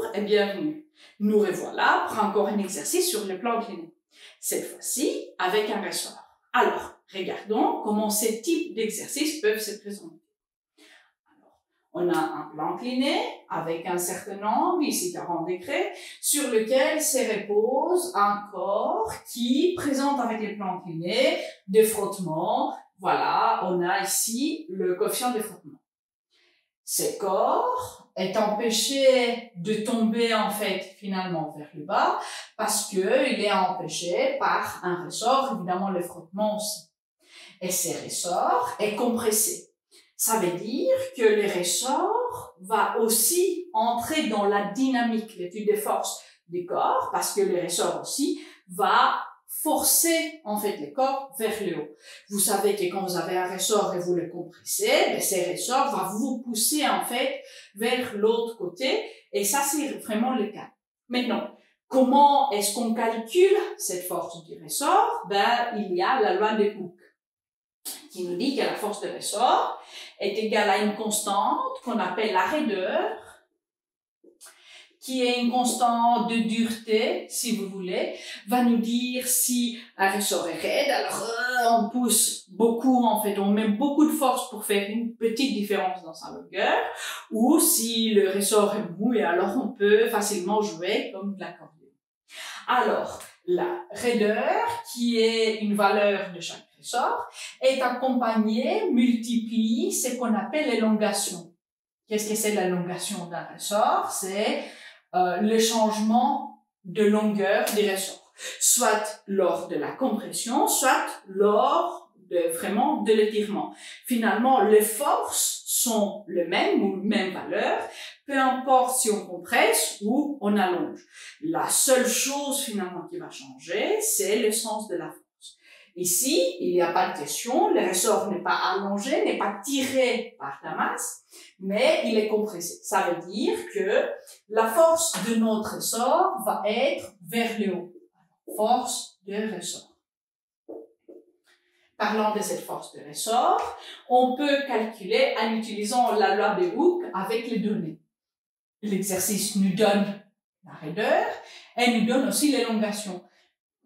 Bonjour et bienvenue. Nous revoilà pour encore un exercice sur le plan incliné. Cette fois-ci avec un ressort. Alors, regardons comment ces types d'exercices peuvent se présenter. Alors, on a un plan incliné avec un certain angle, ici 40 degrés, sur lequel se repose un corps qui présente avec les plans inclinés des frottements. Voilà, on a ici le coefficient de frottement. Ce corps est empêché de tomber en fait finalement vers le bas parce que il est empêché par un ressort, évidemment le frottement aussi. Et ce ressort est compressé. Ça veut dire que le ressort va aussi entrer dans la dynamique, l'étude des forces du corps, parce que le ressort aussi va forcer en fait le corps vers le haut. Vous savez que quand vous avez un ressort et vous le compressez, ben, ce ressort va vous pousser en fait vers l'autre côté, et ça c'est vraiment le cas. Maintenant, comment est-ce qu'on calcule cette force du ressort? Ben, il y a la loi de Hooke qui nous dit que la force de ressort est égale à une constante qu'on appelle la raideur, qui est une constante de dureté, si vous voulez, va nous dire si un ressort est raide, alors on pousse beaucoup, en fait, on met beaucoup de force pour faire une petite différence dans sa longueur, ou si le ressort est mou, et alors on peut facilement jouer comme de l'accordéon. Alors, la raideur, qui est une valeur de chaque ressort, est accompagnée, multiplie ce qu'on appelle l'élongation. Qu'est-ce que c'est l'élongation d'un ressort? C'est le changement de longueur des ressorts, soit lors de la compression, soit lors de l'étirement. Finalement, les forces sont les mêmes ou même valeur, peu importe si on compresse ou on allonge. La seule chose finalement qui va changer, c'est le sens de la force. Ici, il n'y a pas de question, le ressort n'est pas allongé, n'est pas tiré par la masse, mais il est compressé. Ça veut dire que la force de notre ressort va être vers le haut. Force de ressort. Parlant de cette force de ressort, on peut calculer en utilisant la loi de Hooke avec les données. L'exercice nous donne la raideur et nous donne aussi l'élongation.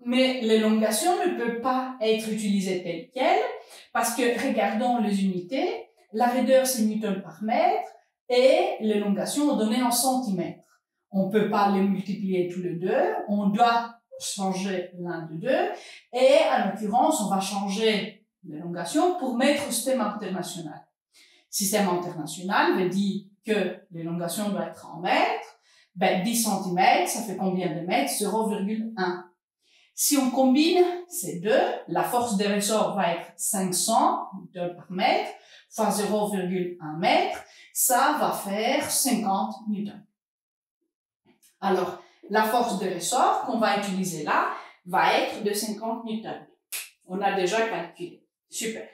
Mais l'élongation ne peut pas être utilisée telle quelle parce que, regardons les unités, la raideur c'est newton par mètre et l'élongation est donnée en centimètres. On ne peut pas les multiplier tous les deux, on doit changer l'un de deux et en l'occurrence on va changer l'élongation pour mettre au système international. Système international veut dire que l'élongation doit être en mètres, ben 10 cm, ça fait combien de mètres? 0,1. Si on combine ces deux, la force de ressort va être 500 Newton par mètre fois 0,1 mètre, ça va faire 50 Newton. Alors, la force de ressort qu'on va utiliser là va être de 50 Newton. On a déjà calculé. Super.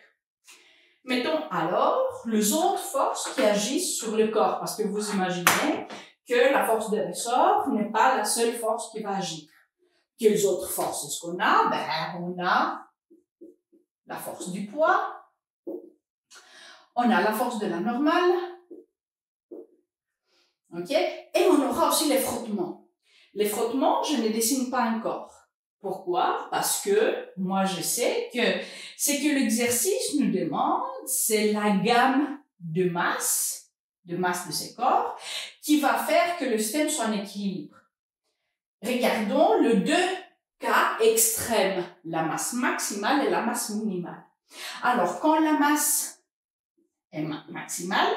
Mettons alors les autres forces qui agissent sur le corps, parce que vous imaginez que la force de ressort n'est pas la seule force qui va agir. Quelles autres forces est-ce qu'on a? Ben, on a la force du poids, on a la force de la normale, ok? Et on aura aussi les frottements. Les frottements, je ne dessine pas encore. Pourquoi? Parce que moi, je sais que ce que l'exercice nous demande, c'est la gamme de masse de ces corps, qui va faire que le système soit en équilibre. Regardons les deux cas extrêmes, la masse maximale et la masse minimale. Alors, quand la masse est maximale,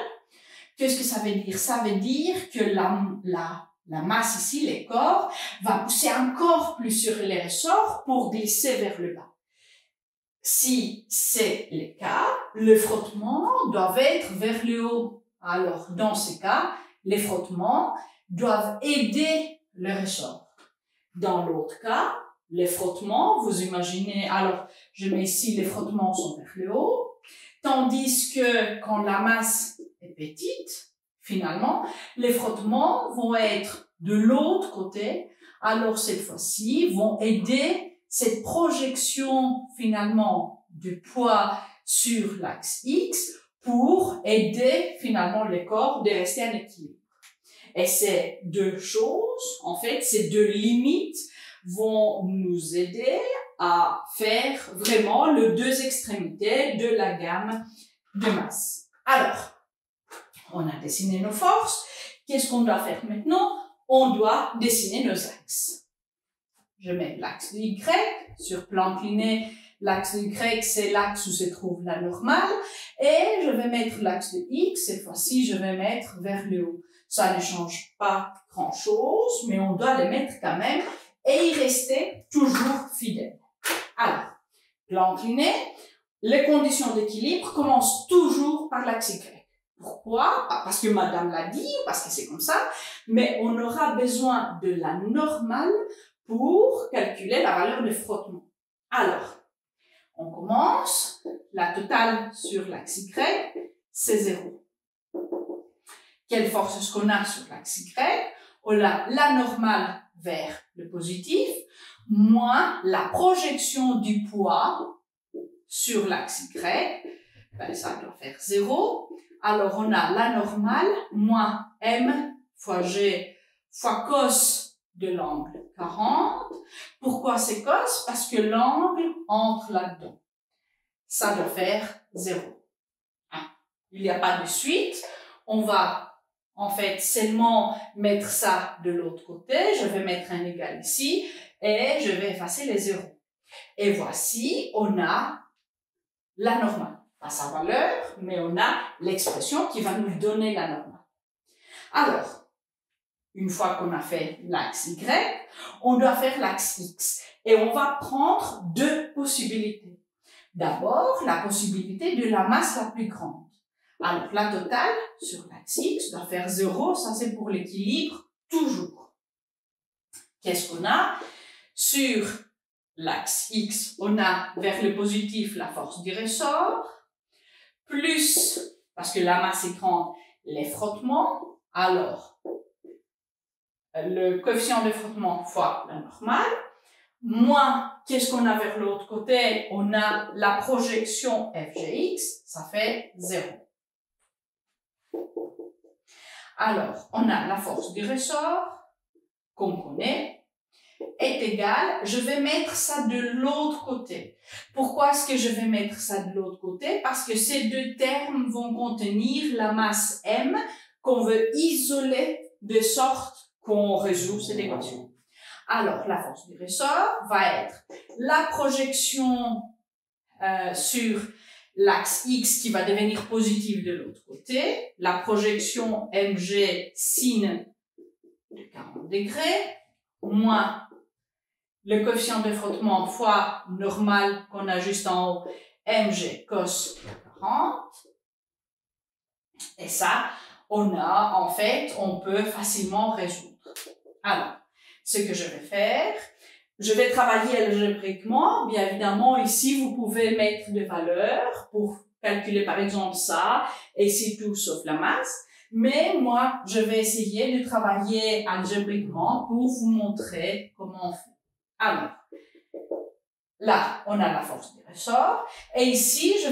qu'est-ce que ça veut dire? Ça veut dire que la masse ici, les corps, va pousser encore plus sur les ressorts pour glisser vers le bas. Si c'est le cas, le frottement doit être vers le haut. Alors, dans ce cas, les frottements doivent aider le ressort. Dans l'autre cas, les frottements, vous imaginez, alors je mets ici les frottements sont vers le haut, tandis que quand la masse est petite, finalement, les frottements vont être de l'autre côté, alors cette fois-ci vont aider cette projection finalement de poids sur l'axe X pour aider finalement le corps de rester en équilibre. Et ces deux choses, en fait, ces deux limites vont nous aider à faire vraiment les deux extrémités de la gamme de masse. Alors, on a dessiné nos forces. Qu'est-ce qu'on doit faire maintenant? On doit dessiner nos axes. Je mets l'axe de Y sur plan incliné. L'axe de Y, c'est l'axe où se trouve la normale. Et je vais mettre l'axe de X. Cette fois-ci, je vais mettre vers le haut. Ça ne change pas grand-chose, mais on doit les mettre quand même et y rester toujours fidèle. Alors, plan incliné, les conditions d'équilibre commencent toujours par l'axe Y. Pourquoi? Pas parce que madame l'a dit, ou parce que c'est comme ça, mais on aura besoin de la normale pour calculer la valeur de frottement. Alors, on commence, la totale sur l'axe Y, c'est 0. Quelle force est-ce qu'on a sur l'axe Y? On a la normale vers le positif, moins la projection du poids sur l'axe Y, ben ça doit faire 0. Alors, on a la normale moins m fois g fois cos de l'angle 40. Pourquoi c'est cos? Parce que l'angle entre là-dedans. Ça doit faire 0. Il n'y a pas de suite. On va, en fait, seulement mettre ça de l'autre côté. Je vais mettre un égal ici et je vais effacer les zéros. Et voici, on a la normale. Pas sa valeur, mais on a l'expression qui va nous donner la normale. Alors, une fois qu'on a fait l'axe Y, on doit faire l'axe X. Et on va prendre deux possibilités. D'abord, la possibilité de la masse la plus grande. Alors, la totale sur l'axe X doit faire 0. Ça, c'est pour l'équilibre, toujours. Qu'est-ce qu'on a? Sur l'axe X, on a vers le positif la force du ressort, plus, parce que la masse est grande, les frottements. Alors, le coefficient de frottement fois la normale, moins, qu'est-ce qu'on a vers l'autre côté? On a la projection FGX, ça fait 0. Alors, on a la force du ressort, qu'on connaît, est égale, je vais mettre ça de l'autre côté. Pourquoi est-ce que je vais mettre ça de l'autre côté? Parce que ces deux termes vont contenir la masse M qu'on veut isoler de sorte qu'on résout cette équation. Alors, la force du ressort va être la projection sur l'axe X qui va devenir positive de l'autre côté, la projection MG sin de 40 degrés, moins le coefficient de frottement fois normal qu'on a juste en haut, mg cos 40. Et ça, on peut facilement résoudre. Alors, ce que je vais faire, je vais travailler algébriquement. Bien évidemment, ici, vous pouvez mettre des valeurs pour calculer par exemple ça, et c'est tout sauf la masse. Mais moi, je vais essayer de travailler algébriquement pour vous montrer comment on fait. Alors, là, on a la force du ressort. Et ici, je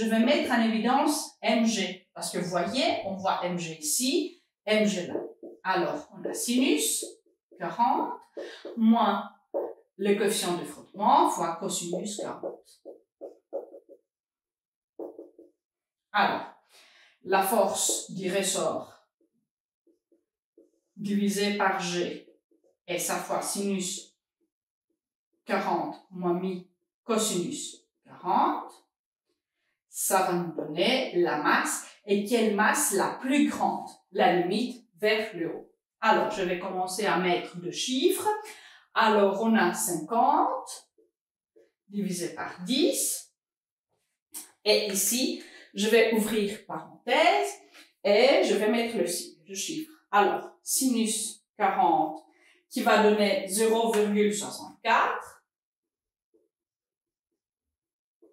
vais mettre en évidence mg. Parce que vous voyez, on voit mg ici, mg là. Alors, on a sinus 40 moins le coefficient de frottement fois cosinus 40. Alors, la force du ressort divisé par g et sa fois sinus 40 moins mi cosinus 40, ça va nous donner la masse. Et quelle masse la plus grande? La limite vers le haut. Alors, je vais commencer à mettre deux chiffres. Alors, on a 50 divisé par 10. Et ici, je vais ouvrir parenthèse et je vais mettre le chiffre. Alors, sinus 40 qui va donner 0,64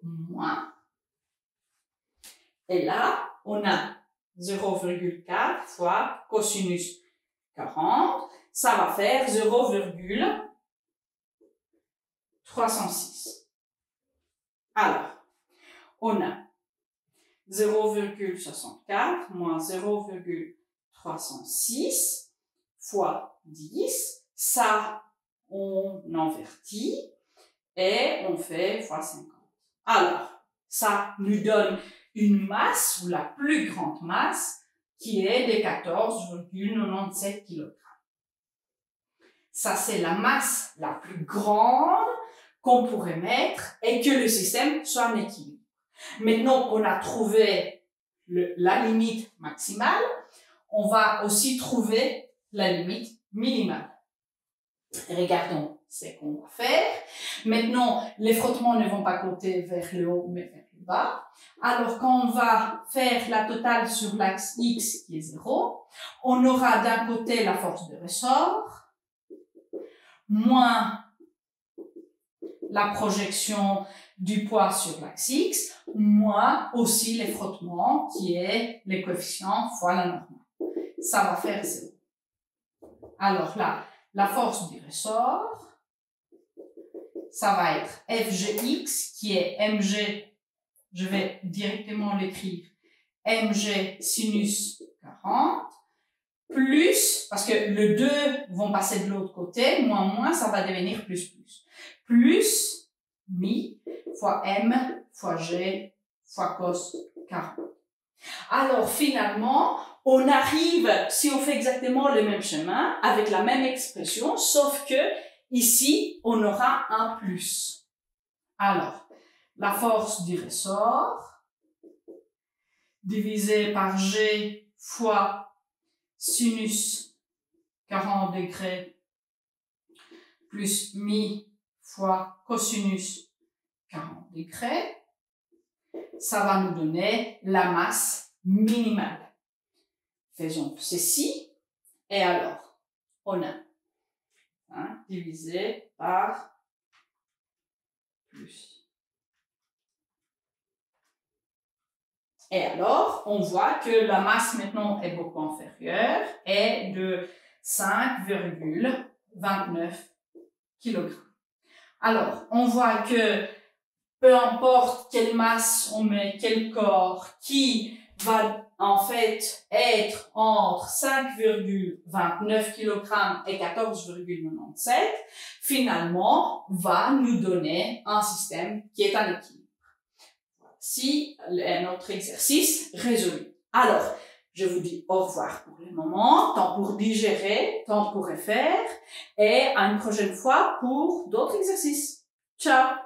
moins. Et là, on a 0,4 fois cosinus 40. Ça va faire 0,306. Alors, on a 0,64 moins 0,306 306 fois 10. Ça, on invertit et on fait fois 50. Alors, ça nous donne une masse, ou la plus grande masse, qui est de 14,97 kg. Ça, c'est la masse la plus grande qu'on pourrait mettre et que le système soit en équilibre. Maintenant qu'on a trouvé la limite maximale, on va aussi trouver la limite minimale. Regardons ce qu'on va faire. Maintenant, les frottements ne vont pas compter vers le haut, mais vers le bas. Alors, quand on va faire la totale sur l'axe X qui est 0, on aura d'un côté la force de ressort, moins la projection du poids sur l'axe X, moins aussi les frottements, qui est les coefficients fois la normale. Ça va faire 0. Alors là, la force du ressort, ça va être FGX, qui est MG, je vais directement l'écrire, MG sinus 40, plus, parce que le 2 vont passer de l'autre côté, moins, ça va devenir plus mi fois M fois G fois cos 40. Alors finalement, on arrive, si on fait exactement le même chemin, avec la même expression, sauf que ici, on aura un plus. Alors, la force du ressort, divisé par G fois sinus 40 degrés, plus mi fois cosinus 40 degrés, ça va nous donner la masse minimale. Faisons ceci, et alors, on a divisé par plus. Et alors, on voit que la masse maintenant est beaucoup inférieure, est de 5,29 kg. Alors, on voit que peu importe quelle masse on met, quel corps, qui va en fait être entre 5,29 kg et 14,97, finalement, va nous donner un système qui est en équilibre. Voici notre exercice résolu. Alors, je vous dis au revoir pour le moment, temps pour digérer, temps pour refaire, et à une prochaine fois pour d'autres exercices. Ciao!